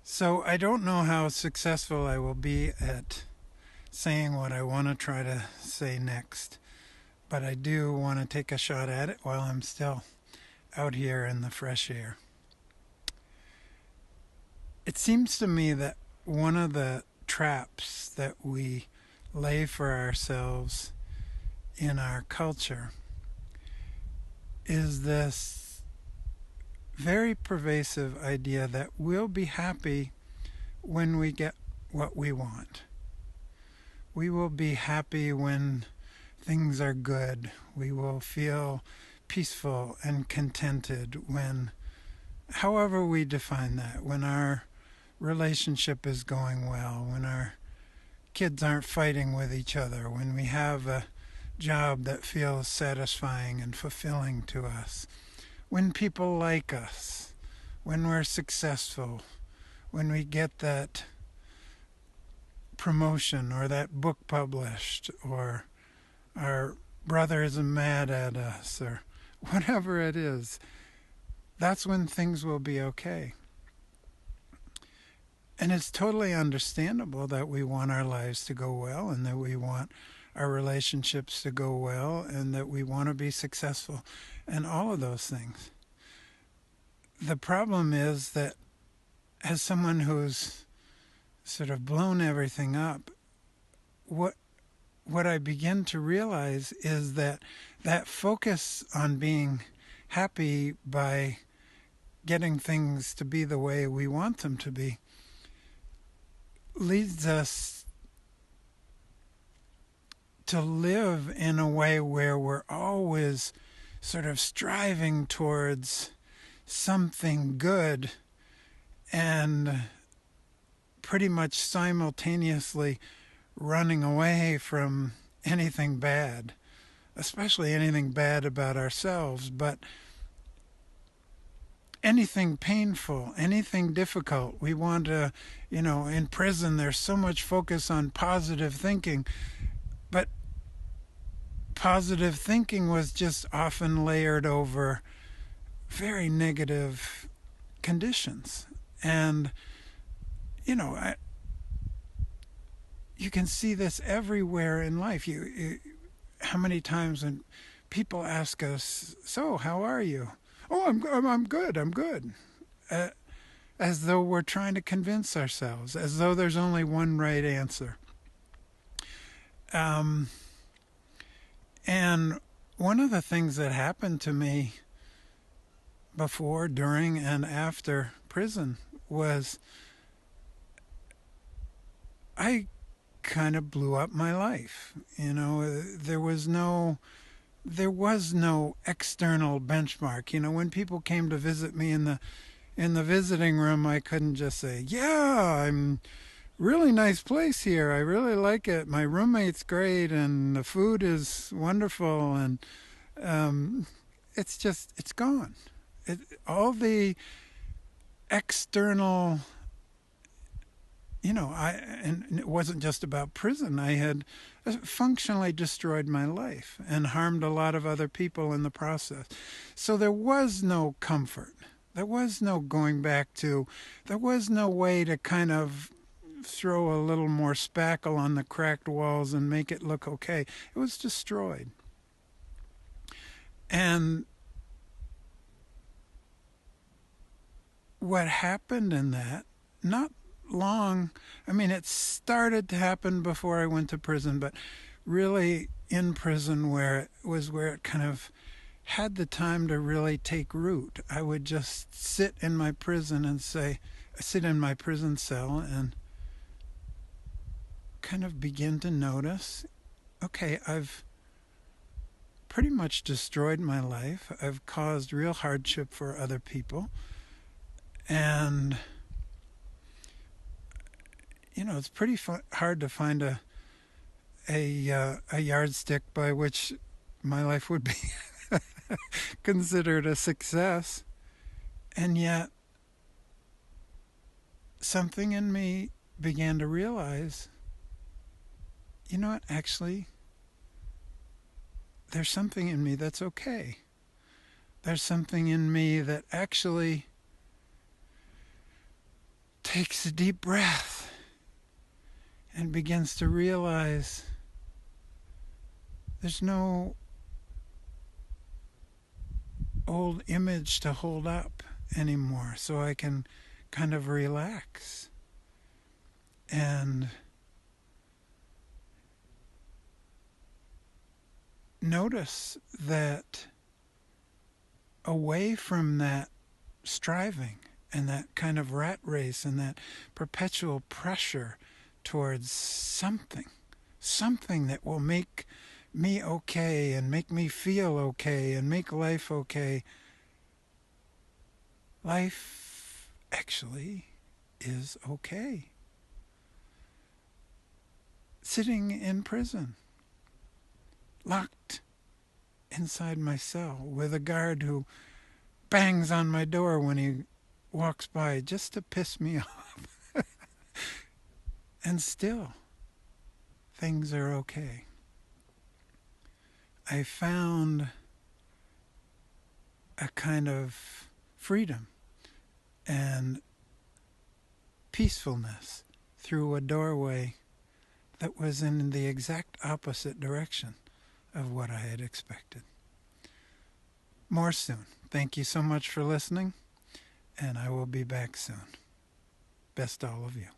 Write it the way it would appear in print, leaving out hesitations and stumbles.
So I don't know how successful I will be at saying what I want to try to say next, but I do want to take a shot at it while I'm still out here in the fresh air. It seems to me that one of the traps that we lay for ourselves in our culture is this very pervasive idea that we'll be happy when we get what we want. We will be happy when things are good. We will feel peaceful and contented when, however we define that, when our relationship is going well, when our kids aren't fighting with each other, when we have a job that feels satisfying and fulfilling to us, when people like us, when we're successful, when we get that promotion or that book published, or our brother isn't mad at us, or whatever it is, that's when things will be okay. And it's totally understandable that we want our lives to go well and that we want our relationships to go well and that we want to be successful and all of those things. The problem is that as someone who's sort of blown everything up, what what I begin to realize is that that focus on being happy by getting things to be the way we want them to be leads us to live in a way where we're always sort of striving towards something good and pretty much simultaneously running away from anything bad, especially anything bad about ourselves, but anything painful, anything difficult. We want to, in prison, there's so much focus on positive thinking, but positive thinking was just often layered over very negative conditions. And, I, you can see this everywhere in life. How many times when people ask us, "So, how are you?" "Oh, I'm good. I'm good." Uh, as though we're trying to convince ourselves, as though there's only one right answer. Um, and one of the things that happened to me before, during, and after prison was I kind of blew up my life. There was no external benchmark. When people came to visit me in the visiting room, I couldn't just say, "Yeah, I'm really nice place here. I really like it. My roommate's great, and the food is wonderful." And um, it's gone. All the external, and it wasn't just about prison. I had functionally destroyed my life and harmed a lot of other people in the process. So there was no comfort. There was no going back to, there was no way to kind of throw a little more spackle on the cracked walls and make it look okay. It was destroyed. And what happened in that, not long, I mean, it started to happen before I went to prison, but really in prison where it kind of had the time to really take root. I would just sit in my prison cell and kind of begin to notice, okay, I've pretty much destroyed my life. I've caused real hardship for other people. And, it's pretty hard to find a yardstick by which my life would be considered a success. And yet, something in me began to realize, you know what, actually, there's something in me that's okay. There's something in me that actually takes a deep breath and begins to realize there's no old image to hold up anymore, so I can kind of relax and notice that away from that striving and that kind of rat race and that perpetual pressure towards something that will make me okay and make me feel okay and make life okay. Life actually is okay. Sitting in prison, locked inside my cell with a guard who bangs on my door when he walks by just to piss me off. And still, things are okay. I found a kind of freedom and peacefulness through a doorway that was in the exact opposite direction of what I had expected. More soon. Thank you so much for listening, and I will be back soon. Best all of you.